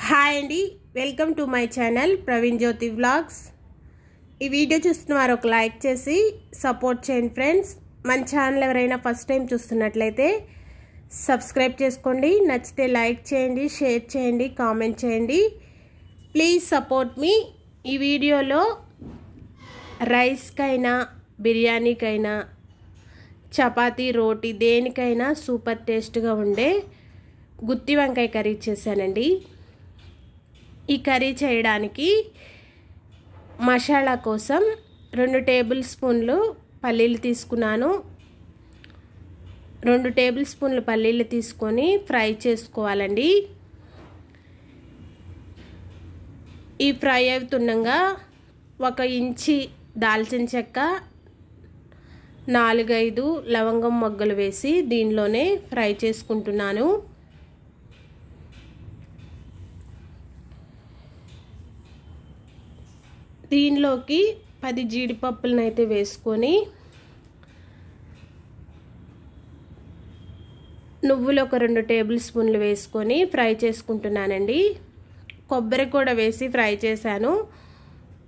Hi అండి, welcome to my channel Praveen Jyothi vlogs. ఈ video చూస్తున్న వారు ఒక లైక్ చేసి సపోర్ట్ చేయండి ఫ్రెండ్స్. మన ఛానల్ ఎవరైనా ఫస్ట్ టైం చూస్తున్నట్లయితే సబ్స్క్రైబ్ చేసుకోండి. నచ్చితే లైక్ చేయండి, షేర్ చేయండి, కామెంట్ చేయండి. ప్లీజ్ సపోర్ట్ మీ. ఈ వీడియోలో రైస్కైనా, బిర్యానీకైనా, చపాతీ, రోటీ దేనికైనా సూపర్ టేస్ట్గా ఉండే గుత్తి వంకాయ కర్రీ చేశానండి. ఈ కర్రీ చేయడానికి మసాలా కోసం 2 టేబుల్ స్పూన్లు పల్లీలు తీసుకున్నాను. 2 టేబుల్ స్పూన్లు పల్లీలు తీసుకొని ఫ్రై చేసుకోవాలండి. ఈ ఫ్రై అవుతుండగా 1 ఇంచి దాల్చిన చెక్క, 4-5 లవంగం మొగ్గలు వేసి దీనిలోనే ఫ్రై చేసుకుంటున్నాను. దీనిలోకి 10 జీడిపప్పులను అయితే వేసుకొని, నువ్వులు ఒక 2 టేబుల్ స్పూన్లు వేసుకొని ఫ్రై చేసుకుంటున్నానండి. కొబ్బరి కూడా వేసి ఫ్రై చేశాను.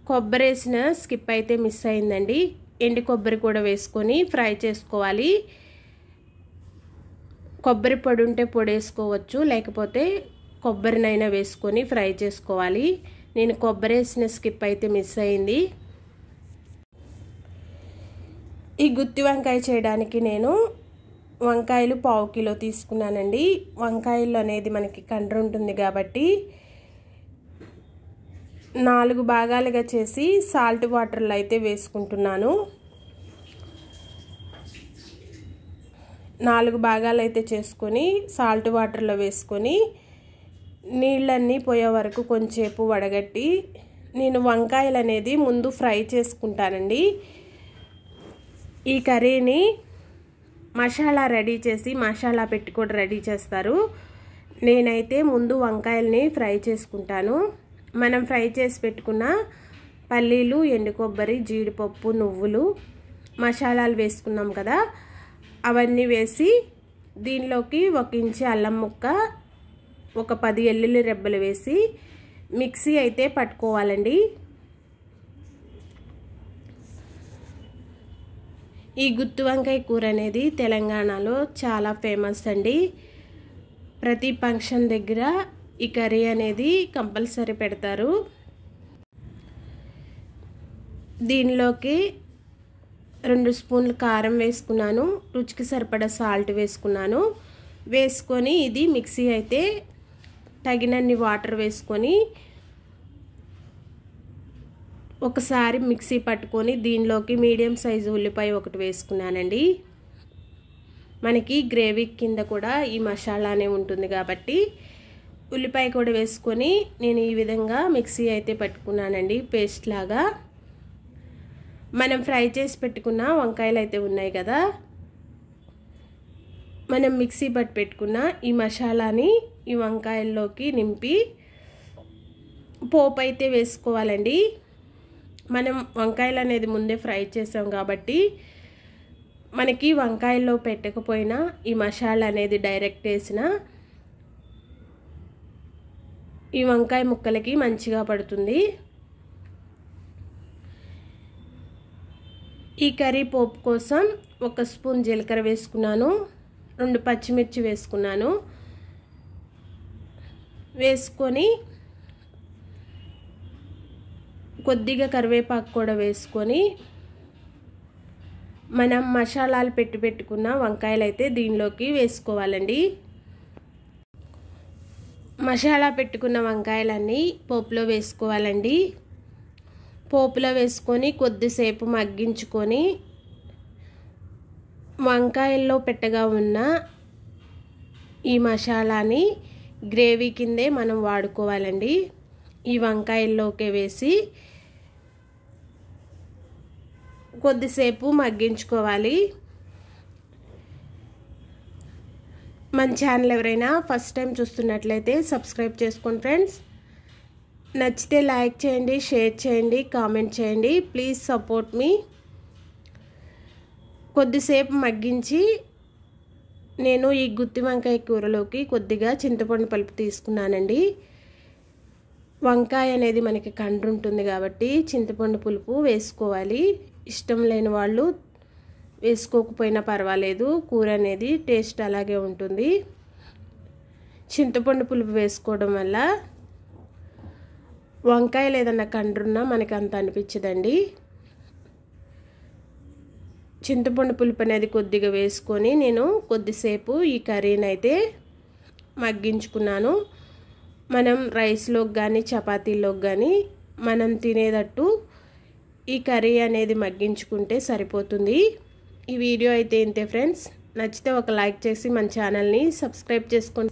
కొబ్బరి వేసిన స్కిప్ అయితే మిస్ అయిందండి. ఎండు కొబ్బరి కూడా వేసుకొని ఫ్రై చేసుకోవాలి. కొబ్బరి పొడి ఉంటే పొడి వేసుకోవచ్చు, లేకపోతే కొబ్బరినైనా వేసుకొని ఫ్రై చేసుకోవాలి. నేను కొబ్బరి వేసిన స్కిప్ అయితే మిస్ అయింది. ఈ గుత్తి వంకాయ చేయడానికి నేను వంకాయలు 1/2 కిలో తీసుకున్నానండి. వంకాయలు అనేది మనకి కండ్ర ఉంటుంది కాబట్టి 4 భాగాలుగా చేసి సాల్ట్ వాటర్లో అయితే వేసుకుంటున్నాను. 4 భాగాలు అయితే చేసుకొని సాల్ట్ వాటర్లో వేసుకొని నీళ్ళన్నీ పోయే వరకు కొంచెంసేపు వడగట్టి, నేను వంకాయలు అనేది ముందు ఫ్రై చేసుకుంటానండి. ఈ కర్రీని మసాలా రెడీ చేసి మసాలా పెట్టి కూడా రెడీ చేస్తారు. నేనైతే ముందు వంకాయల్ని ఫ్రై చేసుకుంటాను. మనం ఫ్రై చేసి పెట్టుకున్న పల్లీలు, ఎండు కొబ్బరి, జీడిపప్పు, నువ్వులు, మసాలాలు వేసుకున్నాం కదా, అవన్నీ వేసి దీనిలోకి 1 ఇంచి అల్లం ముక్క, ఒక 10 వెల్లుల్లి రెబ్బలు వేసి మిక్సీ అయితే పట్టుకోవాలండి. ఈ గుత్తి వంకాయ కూర అనేది తెలంగాణలో చాలా ఫేమస్ అండి. ప్రతి ఫంక్షన్ దగ్గర ఈ కర్రీ అనేది కంపల్సరీ పెడతారు. దీనిలోకి 2 స్పూన్లు కారం వేసుకున్నాను. రుచికి సరిపడా సాల్ట్ వేసుకున్నాను. వేసుకొని ఇది మిక్సీ అయితే తగినన్ని వాటర్ వేసుకొని ఒకసారి మిక్సీ పట్టుకొని దీనిలోకి మీడియం సైజు ఉల్లిపాయ 1 వేసుకున్నానండి. మనకి గ్రేవీ కింద కూడా ఈ మసాలానే ఉంటుంది కాబట్టి ఉల్లిపాయ కూడా వేసుకొని నేను ఈ విధంగా మిక్సీ అయితే పట్టుకున్నానండి, పేస్ట్ లాగా. మనం ఫ్రై చేసి పెట్టుకున్న వంకాయలు అయితే ఉన్నాయి కదా, మనం మిక్సీ పట్టి పెట్టుకున్న ఈ మసాలాని ఈ వంకాయల్లోకి నింపి పోపు అయితే వేసుకోవాలండి. మనం వంకాయలు అనేది ముందే ఫ్రై చేసాం కాబట్టి మనకి వంకాయల్లో పెట్టకపోయినా ఈ మసాలా అనేది డైరెక్ట్ వేసిన ఈ వంకాయ ముక్కలకి మంచిగా పడుతుంది. ఈ కర్రీ పోపు కోసం 1 స్పూన్ జీలకర్ర వేసుకున్నాను. 2 పచ్చిమిర్చి వేసుకున్నాను. వేసుకొని కొద్దిగా కరివేపాకు కూడా వేసుకొని మనం మసాలాలు పెట్టుకున్న వంకాయలు అయితే దీనిలోకి వేసుకోవాలండి. మసాలా పెట్టుకున్న వంకాయలన్నీ పోపులో వేసుకోవాలండి. పోపులో వేసుకొని కొద్దిసేపు మగ్గించుకొని వంకాయల్లో పెట్టగా ఉన్న ఈ మసాలాని గ్రేవీ కిందే మనం వాడుకోవాలండి. ఈ వంకాయల్లోకే వేసి కొద్దిసేపు మగ్గించుకోవాలి. మన ఛానల్ ఎవరైనా ఫస్ట్ టైం చూస్తున్నట్లయితే సబ్స్క్రైబ్ చేసుకోండి ఫ్రెండ్స్. నచ్చితే లైక్ చేయండి, షేర్ చేయండి, కామెంట్ చేయండి. ప్లీజ్ సపోర్ట్ మీ. కొద్దిసేపు మగ్గించి నేను ఈ గుత్తి వంకాయ కూరలోకి కొద్దిగా చింతపండు పలుపు తీసుకున్నానండి. వంకాయ అనేది మనకి కండ్రు ఉంటుంది కాబట్టి చింతపండు పులుపు వేసుకోవాలి. ఇష్టం లేని వాళ్ళు వేసుకోకపోయినా పర్వాలేదు, కూర అనేది టేస్ట్ అలాగే ఉంటుంది. చింతపండు పులుపు వేసుకోవడం వల్ల వంకాయలు ఏదన్నా కండ్రున్నా మనకి అంత అనిపించదండి. చింతపండు పులుపు అనేది కొద్దిగా వేసుకొని నేను కొద్దిసేపు ఈ కర్రీని అయితే మగ్గించుకున్నాను. మనం రైస్లోకి కానీ చపాతీలోకి కానీ మనం తినేటట్టు ఈ కర్రీ అనేది మగ్గించుకుంటే సరిపోతుంది. ఈ వీడియో అయితే ఇంతే ఫ్రెండ్స్. నచ్చితే ఒక లైక్ చేసి మన ఛానల్ని సబ్స్క్రైబ్ చేసుకోండి.